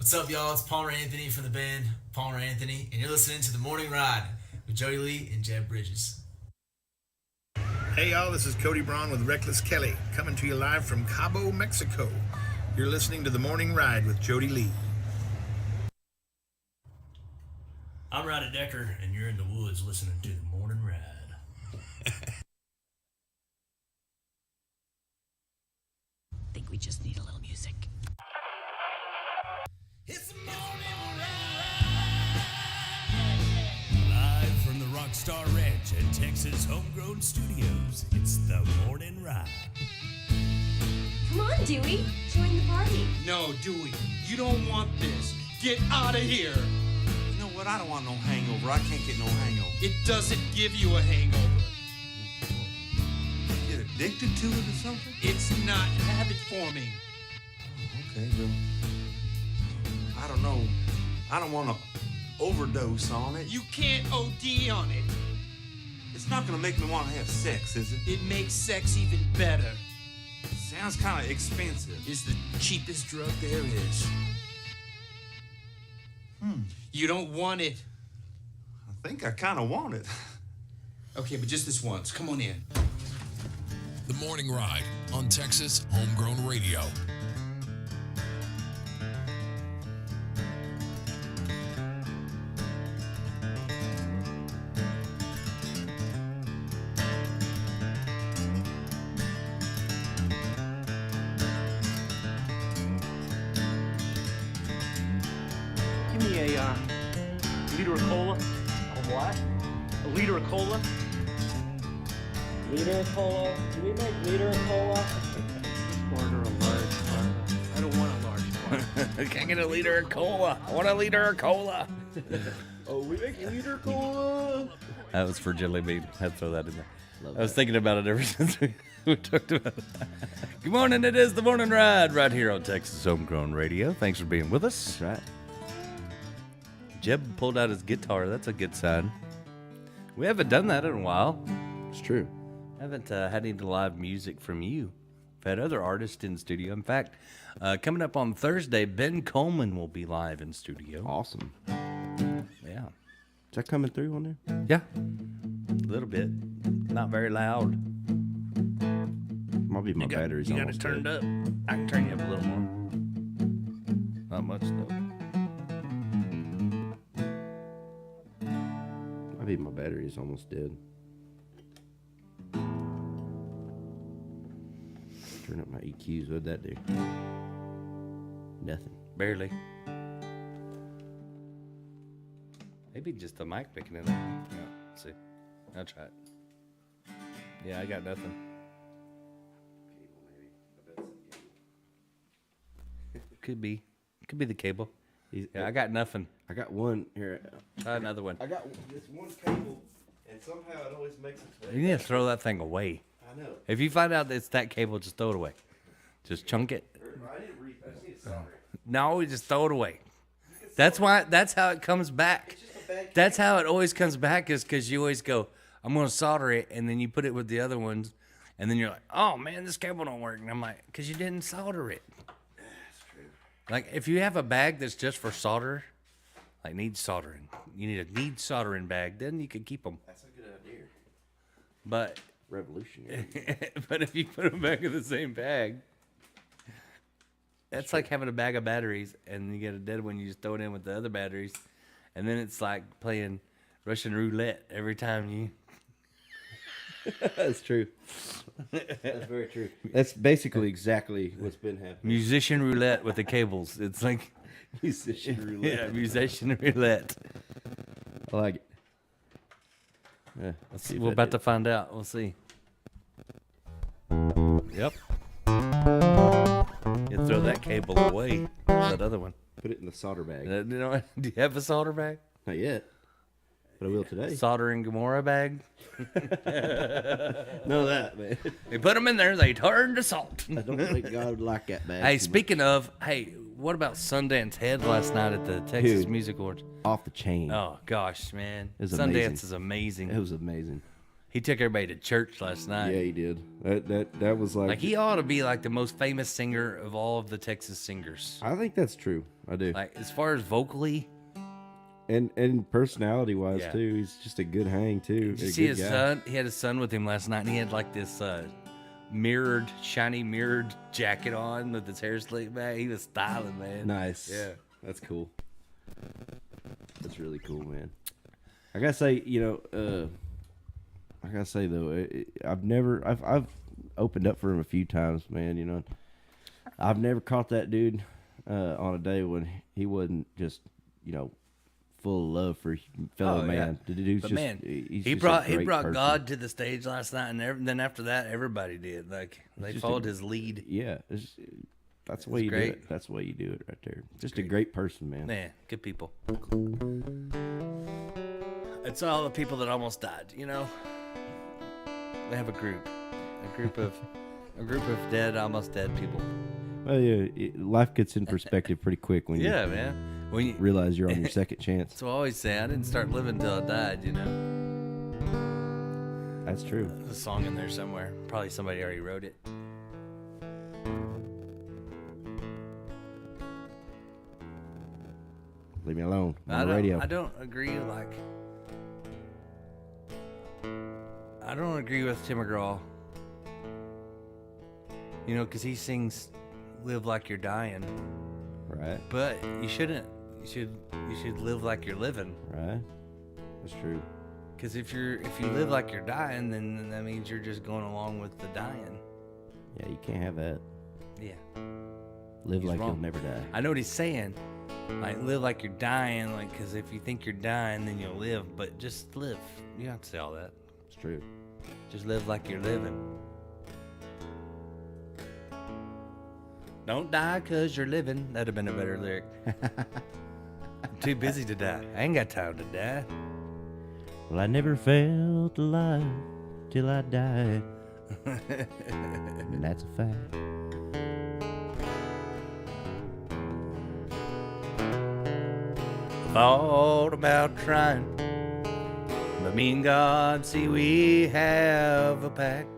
What's up, y'all? It's Palmer Anthony from the band Palmer Anthony, and you're listening to The Morning Ride with Jody Lee and Jeb Bridges. Hey, y'all, this is Cody Braun with Reckless Kelly, coming to you live from Cabo, Mexico. You're listening to The Morning Ride with Jody Lee. I'm Ryder Decker, and you're in the woods listening to The Morning Ride. I think we just need a little music. It's the morning ride. Live from the Rockstar Ranch at Texas Homegrown Studios, it's the morning ride. Come on, Dewey. Join the party. No, Dewey, you don't want this. Get out of here. You know what? I don't want no hangover. I can't get no hangover. It doesn't give you a hangover. Get addicted to it or something? It's not habit forming. Okay, well, I don't know. I don't want to overdose on it. You can't OD on it. It's not going to make me want to have sex, is it? It makes sex even better. Sounds kind of expensive. It's the cheapest drug there is. You don't want it. I think I kind of want it. Okay, but just this once. Come on in. The Morning Ride on Texas Homegrown Radio. Give me a liter of cola. A what? A liter of cola. Liter of cola? Do we make liter of cola? Order a large part. I don't want a large part. Can't get a liter of cola. I want a liter of cola. Oh, we make liter cola? That was for Jelly Bean. I had to throw that in there. I was thinking about it ever since we talked about it. Good morning. It is the Morning Ride right here on Texas Homegrown Radio. Thanks for being with us. Right. Jeb pulled out his guitar. That's a good sign. We haven't done that in a while. It's true. Haven't had any live music from you. We've had other artists in studio. In fact, coming up on Thursday, Ben Coleman will be live in studio. Awesome. Yeah. Is that coming through on there? Yeah. A little bit. Not very loud. Might be my battery's You got almost it turned dead. up. I can turn you up a little more. Not much, though. Might be my battery's almost dead. Turn up my EQs. What'd that do? Nothing. Barely. Maybe just the mic picking it up. Yeah, let's see. I'll try it. Yeah, I got nothing. Could be. Could be the cable. Yeah, I got nothing. I got one here. Try another one. I got this one cable, and somehow it always makes its way. You need to throw that thing away. I know. If you find out that it's that cable, just throw it away. Just chunk it. I just need to solder it. No, we just throw it away. That's why. That's how it comes back. That's how it always comes back, is because you always go, I'm going to solder it, and then you put it with the other ones, and then you're like, oh, man, this cable don't work. And I'm like, because you didn't solder it. That's true. Like, if you have a bag that's just for solder, like needs soldering, you need a soldering bag, then you can keep them. That's a good idea. But Revolutionary. but if you put them back in the same bag, that's like having a bag of batteries, and you get a dead one, you just throw it in with the other batteries, and then it's like playing Russian roulette every time you... That's true. That's very true. That's basically exactly what's been happening. Musician roulette with the cables. It's like... Musician roulette. Yeah, musician roulette. I like it. Yeah, let's see. We're about to find out. We'll see. Yep. You throw that cable away. That other one. Put it in the solder bag. Do you have a solder bag? Not yet, but I will today. Soldering Gomorrah bag? None of that, man. They put them in there, they turn to salt. I don't think God would like that bag. Hey, too speaking of, what about Sundance Head last night at the Texas Dude. Music Awards? much. Off the chain. Oh, gosh, man. was Sundance amazing. is amazing. It was amazing. He took everybody to church last night. Yeah, he did. That was like Like he ought to be like the most famous singer of all of the Texas singers. I think that's true. I do. Like as far as vocally, And personality wise Yeah. too, he's just a good hang too. did you A see good his guy. son? He had his son with him last night, and he had like this shiny mirrored jacket on with his hair slicked back. He was styling, man. Nice. Yeah. That's cool. That's really cool, man. I gotta say, I gotta say though, I've opened up for him a few times, man. You know, I've never caught that dude on a day when he wasn't just, full of love for fellow man. The dude's But just, man, he's he just brought a great person. God to the stage last night, and then after that, everybody did. Like they just followed his lead. Yeah, that's the way you do great. it. That's the way you do it right there. Just a great person, man. Man, good people. It's all the people that almost died. You know, they have a group of dead, almost dead people. Well, yeah, life gets in perspective pretty quick when Yeah, you man. When you realize you're on your second chance. So I always say I didn't start living till I died. You know, That's true. there's a song in there somewhere. Probably somebody already wrote it. Leave me alone. I'm on the I radio. don't agree. Like, I don't agree with Tim McGraw. You know, because he sings "Live Like You're Dying," Right. but you shouldn't. You should live like you're living. Right. That's true. Because if you live like you're dying, then that means you're just going along with the dying. Yeah, you can't have that. Yeah. Live He's like wrong. you'll never die. I know what he's saying. Like, live like you're dying. Like, because if you think you're dying, then you'll live. But just live. You don't have to say all that. It's true. Just live like you're living. Don't die because you're living. That'd have been a better lyric. I'm too busy to die. I ain't got time to die. Well, I never felt alive till I died. And that's a fact. Thought about trying, but me and God see we have a pact.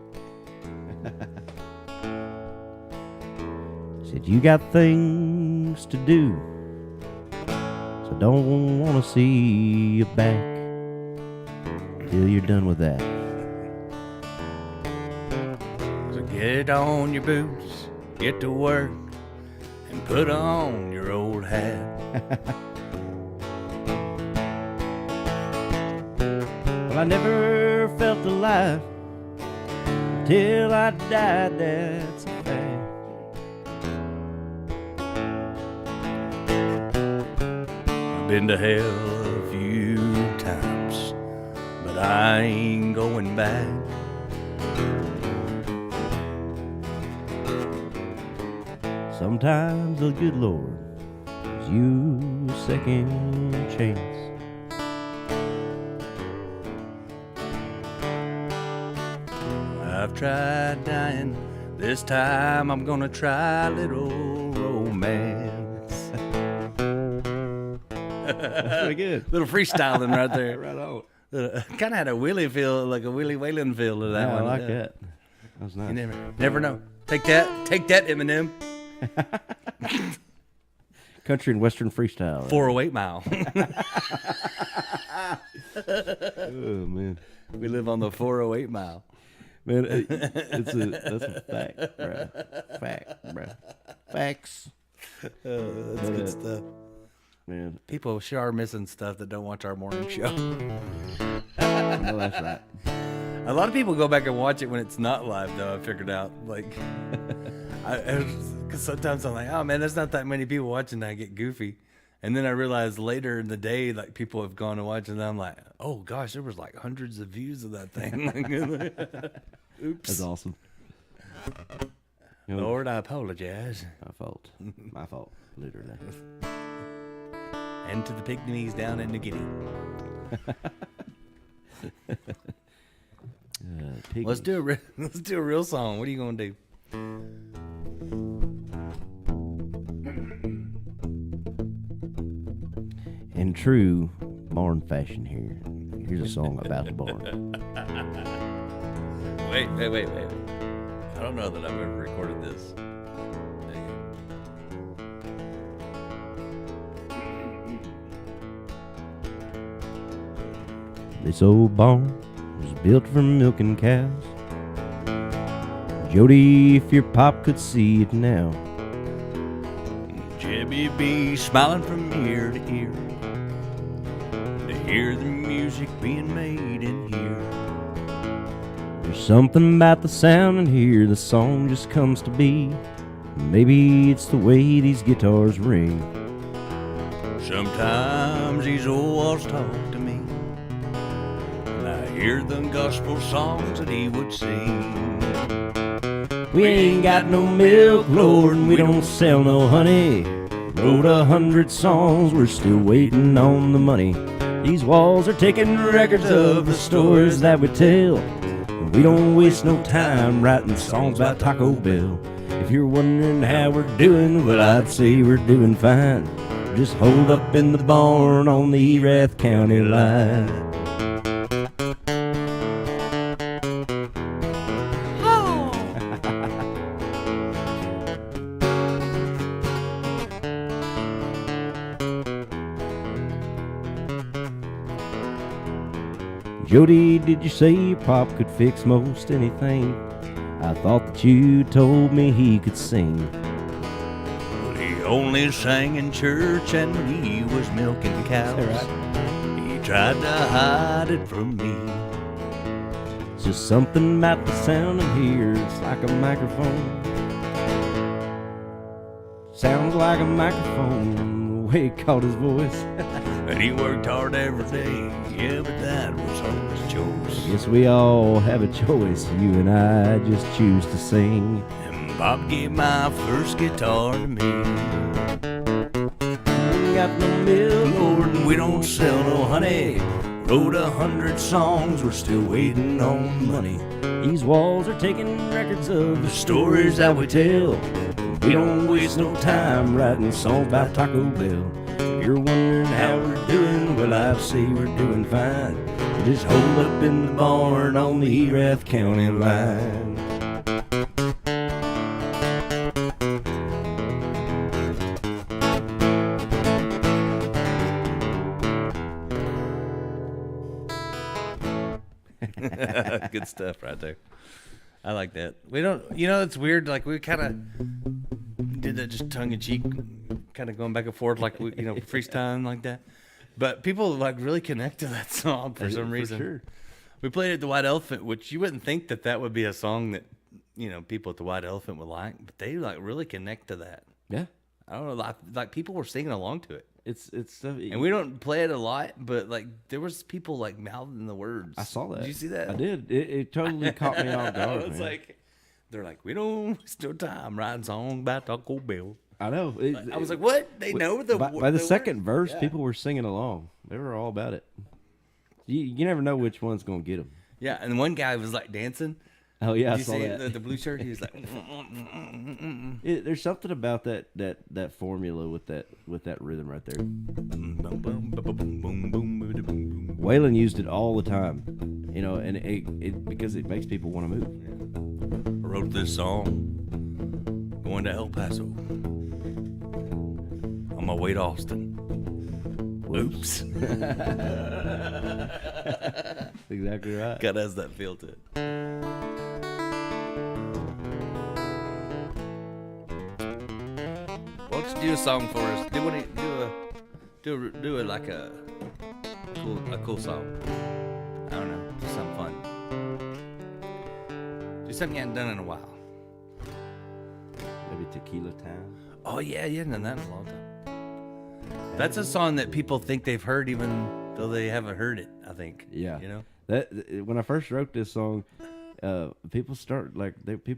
Said you got things to do, so don't want to see you back till you're done with that. So get on your boots, get to work, and put on your old hat. Well, I never felt alive till I died, that's a fact. I've been to hell a few times, but I ain't going back. Sometimes the good Lord gives you a second chance. I've tried dying. This time I'm gonna try a little romance. That's pretty good. Little freestyling right there. Right on. Kind of had a Willie feel, like a Willie Whalen feel to that Yeah, I one. like Yeah. that. That was nice. You never know. Take that, Eminem. Country and Western freestyle. Right? 408 Mile. Oh man, We live on the 408 Mile. man, that's a fact, bro. Fact, bro. Facts. That's good stuff. Man, People sure are missing stuff that don't watch our morning show. I know that's right. A lot of people go back and watch it when it's not live, though. I figured out, like, because sometimes I'm like, oh man, there's not that many people watching. I get goofy, and then I realize later in the day, like, people have gone to watch, and I'm like, oh gosh, there was like hundreds of views of that thing. Oops. That's awesome. Lord, I apologize. My fault. My fault. Literally. And to the pygmies down in New Guinea. Let's do a real song. What are you gonna do? In true barn fashion here, here's a song about the barn. Wait. I don't know that I've ever recorded this. This old barn was built for milking cows. Jody, if your pop could see it now. Jebby be smiling from ear to ear to hear the music being made in here. There's something about the sound in here, the song just comes to be. Maybe it's the way these guitars ring. Sometimes these old walls talk to me, and I hear the gospel songs that he would sing. We ain't got no milk, Lord, and we don't sell no honey. Wrote 100 songs, we're still waiting on the money. These walls are taking records of the stories that we tell. And we don't waste no time writing songs about Taco Bell. If you're wondering how we're doing, well, I'd say we're doing fine. Just holed up in the barn on the Erath County line. Jody, did you say your pop could fix most anything? I thought that you told me he could sing. Well, he only sang in church and when he was milking cows. Is that right? He tried to hide it from me. It's just something about the sound in here, it's like a microphone. Sounds like a microphone, the way he caught his voice. And he worked hard every day, yeah, but that was all his choice. Guess we all have a choice, you and I just choose to sing. And Bob gave my first guitar to me. We got no milk, Lord, and we don't sell no honey. Wrote 100 songs, we're still waiting on money. These walls are taking records of The stories that we tell, We don't waste no time writing songs about Taco Bell. If you're wondering how we're doing, well, I'd say we're doing fine. We just hold up in the barn on the Erath County line. Good stuff right there. I like that. We don't, it's weird. Like we kind of did that just tongue in cheek, kind of going back and forth, like we, freestyling like that. But people like really connect to that song for some reason. Sure. We played it at the White Elephant, which you wouldn't think that would be a song that people at the White Elephant would like, but they like really connect to that. Yeah. I don't know, like people were singing along to it. It's And we don't play it a lot, but like there was people like mouthing the words. I saw that. Did you see that? I did. It totally caught me off guard. It's man. like they're like, we don't waste no time writing songs about Taco Bell. I know. I was like, what? They know the by the second words? verse, Yeah. people were singing along. They were all about it. You never know which one's gonna get them. Yeah, and one guy was like dancing. Oh yeah, I Did you saw see that. the blue shirt? He was like, There's something about that formula with that rhythm right there. Waylon used it all the time, and it because it makes people want to move. I wrote this song going to El Paso on my way to Austin. Oops. Exactly right. God has that feel to it. Why don't you do a song for us? Do it like a cool song. I don't know, do something fun. Do something you haven't done in a while. Maybe Tequila Town. Oh yeah, you haven't done that in a long time. That's a song that people think they've heard even though they haven't heard it, I think. Yeah. That when I first wrote this song, people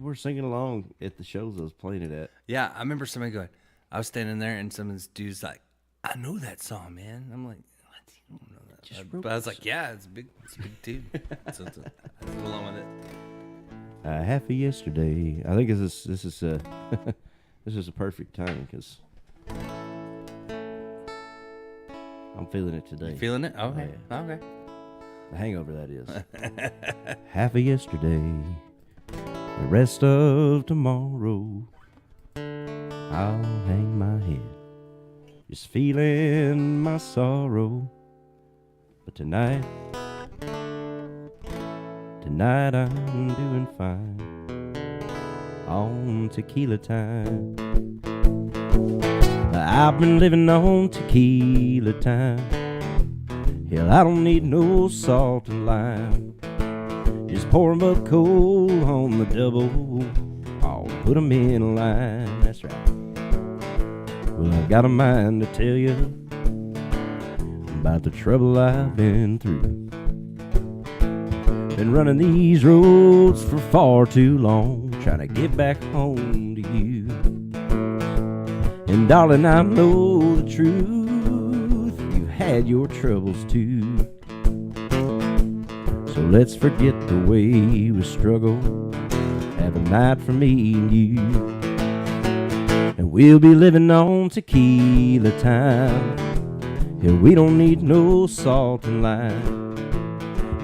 were singing along at the shows I was playing it at. Yeah, I remember somebody going, I was standing there and some of this dude's like, I know that song, man. I'm like, what? You don't know that? But I was like, yeah, it's a big tune. So I go along with it. Half of yesterday. I think this is this is a perfect timing because I'm feeling it today. You feeling it? Okay. Yeah. Okay. The hangover, that is. Half of yesterday, The rest of tomorrow, I'll hang my head, just feeling my sorrow. But tonight I'm doing fine on tequila time. I've been living on tequila time. Hell, I don't need no salt and lime. Just pour 'em up cold on the double. I'll put 'em in a line, that's right. Well, I've got a mind to tell you about the trouble I've been through. Been running these roads for far too long, trying to get back home to you. And darling, I know the truth, you've had your troubles too. So let's forget the way we struggle, have a night for me and you. And we'll be living on tequila time. Yeah, we don't need no salt and lime.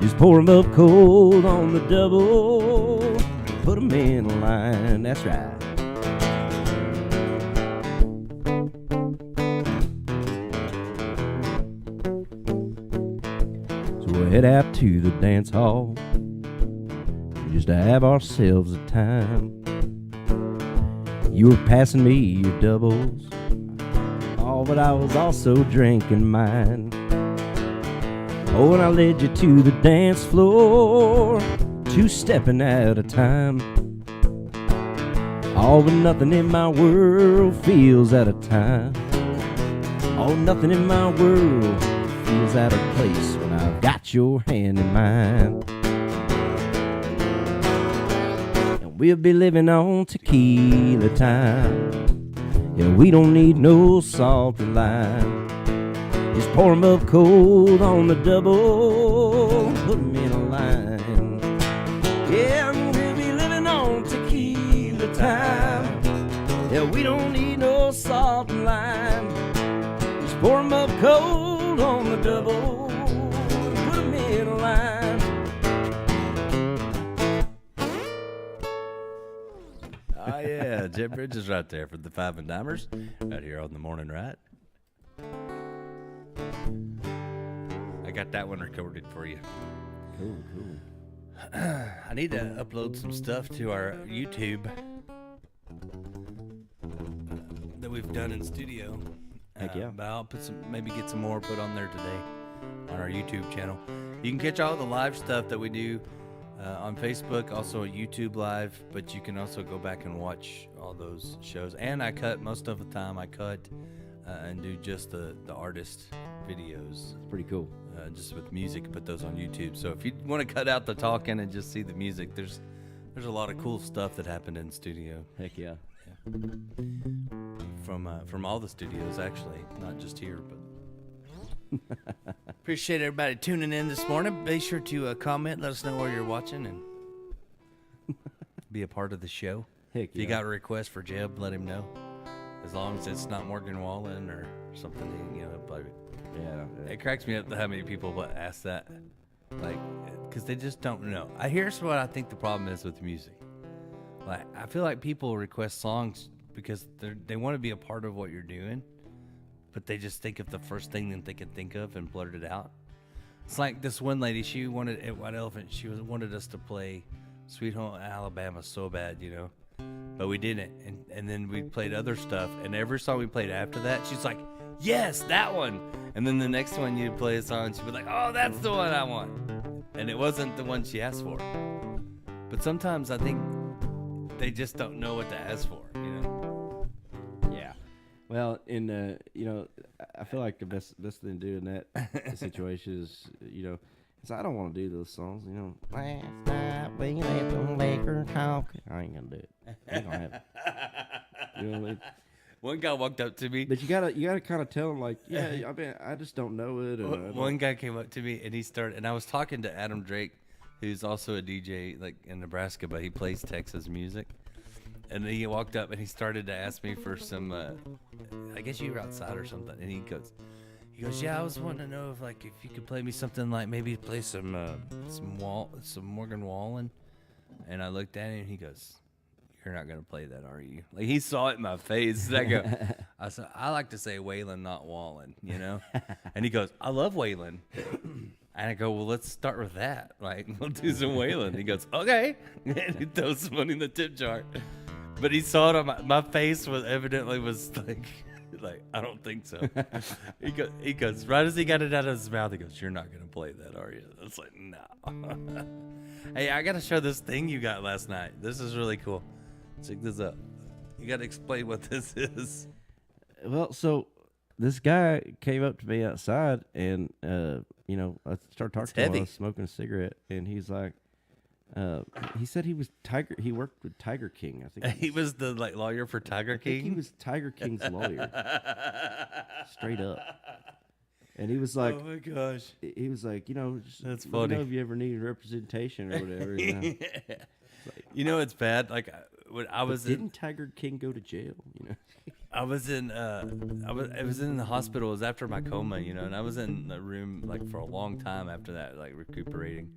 Just pour 'em up cold on the double, put 'em in a line, that's right. So we'll head out to the dance hall just to have ourselves a time. You were passing me your doubles, oh, but I was also drinking mine. Oh, and I led you to the dance floor, two-stepping at a time. Oh, but nothing in my world feels out of time. Oh, nothing in my world feels out of place when I've got your hand in mine. And we'll be living on tequila time. Yeah, we don't need no salt and lime. Just pour 'em up cold on the double, put 'em in a line. Yeah, we'll be living on tequila time. Yeah, we don't need no salt and lime. Just pour 'em up cold on the double, put 'em in a line. Oh yeah, Jeb Bridges right there for the Five and Dimers, right here on the Morning Ride. I got that one recorded for you. Cool, cool. I need to upload some stuff to our YouTube that we've done in studio. Heck yeah. But I'll put some, maybe get some more put on there today on our YouTube channel. You can catch all the live stuff that we do on Facebook, also a YouTube Live, but you can also go back and watch all those shows. And I cut most of the time. I cut and do just the artist videos. It's pretty cool. Just with music, put those on YouTube. So if you want to cut out the talking and just see the music, there's a lot of cool stuff that happened in studio. Heck yeah. From all the studios, actually, not just here. But appreciate everybody tuning in this morning. Be sure to comment, let us know where you're watching, and be a part of the show. Heck If you got a request for Jeb, let him know. As long as it's not Morgan Wallen or something, probably. Yeah. It cracks me up how many people ask that, like, because they just don't know. Here's what I think the problem is with music. Like, I feel like people request songs because they want to be a part of what you're doing, but they just think of the first thing that they can think of and blurt it out. It's like this one lady, she wanted at White Elephant, wanted us to play Sweet Home Alabama so bad, but we didn't. And then we played other stuff, and every song we played after that, she's like, yes, that one. And then the next one you'd play a song, she'd be like, oh, that's the one I want. And it wasn't the one she asked for. But sometimes I think they just don't know what to ask for, Yeah. Well, I feel like the best thing to do in that situation is, because I don't want to do those songs, Last night we let the liquor talk. I ain't gonna do it. I ain't gonna have it. You know what I mean? One guy walked up to me. But you gotta kind of tell him, like, yeah, I just don't know it. One guy came up to me and I was talking to Adam Drake, who's also a DJ like in Nebraska, but he plays Texas music. And then he walked up and he started to ask me for some, I guess you were outside or something. And he goes, yeah, I was wanting to know if you could play me something like maybe play some Morgan Wallen. And I looked at him, and he goes, "You're not gonna play that, are you?" Like he saw it in my face. And I said, "I like to say Waylon, not Wallen," you know. And he goes, "I love Waylon." And I go, "Well, let's start with that. Like, we'll do some Waylon." He goes, "Okay." And he throws some money in the tip jar. But he saw it on my face was evidently was like, I don't think so. He goes, right as he got it out of his mouth, he goes, "You're not gonna play that, are you?" I was like, "No." Hey, I gotta show this thing you got last night. This is really cool. Check this out. You gotta explain what this is. Well, so this guy came up to me outside, and you know, I started talking to him. I was smoking a cigarette, and he's like, he said he was Tiger. He worked with Tiger King. I think he was the lawyer for Tiger King. I think he was Tiger King's lawyer, straight up. And he was like, "Oh my gosh!" He was like, you know, that's funny. You know, if you ever need representation or whatever, you know. You know, it's bad. Like when I was didn't Tiger King go to jail? You know, I was in the hospital. It was after my coma, you know, and I was in the room like for a long time after that, like recuperating.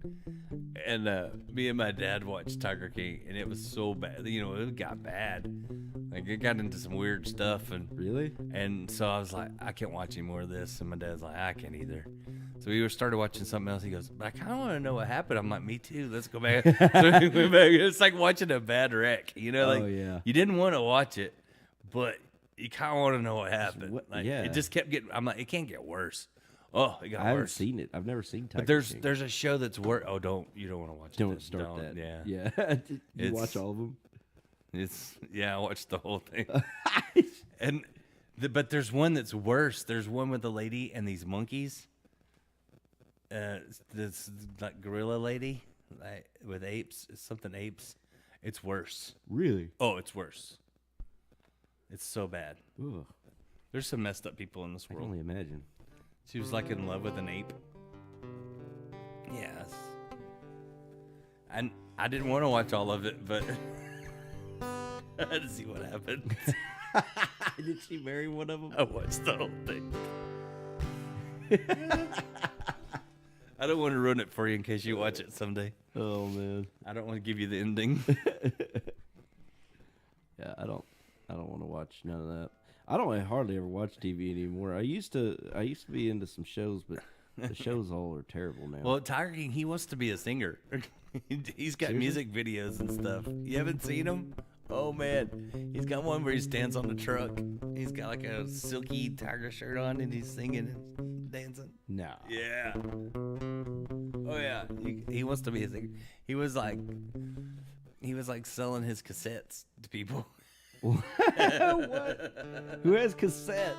And me and my dad watched Tiger King, and it was so bad. You know, it got bad. Like it got into some weird stuff, and really. And so I was like, I can't watch any more of this. And my dad's like, I can't either. So we started watching something else. He goes, "But I kind of want to know what happened." I'm like, "Me too. Let's go back." So we went back. It's like watching a bad wreck. You know, like you didn't want to watch it, but you kind of want to know what happened. It just kept getting. I'm like, it can't get worse. Oh, it got worse. I haven't seen it. I've never seen Tiger King. There's a show that's worse. Oh, you don't want to watch it. Don't start that. Yeah. You watch all of them? I watched the whole thing. But there's one that's worse. There's one with the lady and these monkeys. This like gorilla lady, like with apes. It's something apes. It's worse. Really? Oh, it's worse. It's so bad. Ugh. There's some messed up people in this world. I can only imagine. She was like in love with an ape. Yes. And I didn't want to watch all of it, but I had to see what happened. Did she marry one of them? I watched the whole thing. I don't want to ruin it for you in case you watch it someday. Oh man, I don't want to give you the ending. Yeah, I don't want to watch none of that. I don't hardly ever watch TV anymore. I used to be into some shows, but the shows all are terrible now. Well, Tiger King, he wants to be a singer. He's got music videos and stuff. You haven't seen him? Oh man, he's got one where he stands on the truck. He's got like a silky tiger shirt on, and he's singing and dancing. No. Yeah. Oh yeah. He wants to be a singer. He was like selling his cassettes to people. What? Who has cassettes?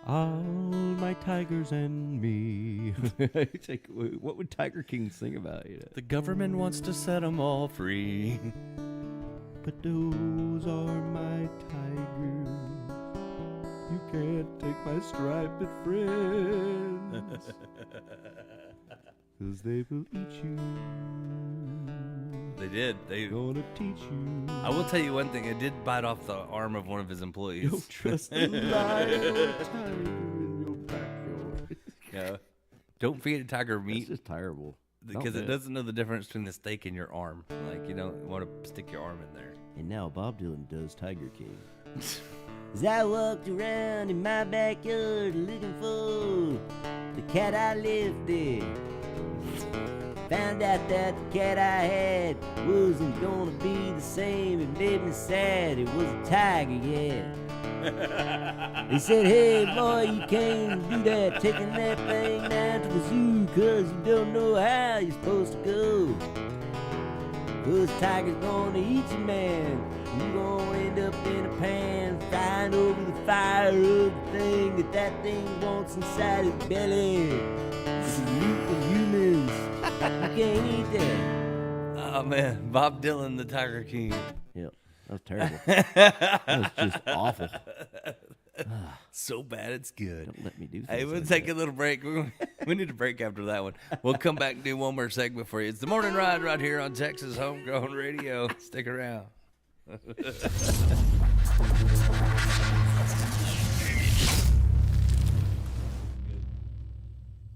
All my tigers and me. What would Tiger King sing about? You know? The government wants to set them all free. But those are my tigers. You can't take my striped friends. 'Cause they will eat you. They did. They gonna teach you. I will tell you one thing. It did bite off the arm of one of his employees. Don't trust the lion tiger in your backyard. Yeah. Don't feed a tiger meat. It's just terrible. Because it doesn't know the difference between the steak and your arm. Like, you don't want to stick your arm in there. And now Bob Dylan does Tiger King. As I walked around in my backyard looking for the cat I left there. Found out that the cat I had wasn't gonna be the same. It made me sad. It was a tiger, yeah. He said, "Hey boy, you can't do that, taking that thing down to the zoo, 'cause you don't know how you're supposed to go. 'Cause tiger's gonna eat you, man. You gonna end up in a pan, frying over the fire of the thing that thing wants inside its belly. It's the meat of humans. You can't eat that." Oh man, Bob Dylan, the Tiger King. Yep, that was terrible. That was just awful. So bad it's good. Don't let me do things Hey, we'll like take that. a little break. We need a break after that one. We'll come back and do one more segment for you. It's the Morning Ride right here on Texas Homegrown Radio. Stick around.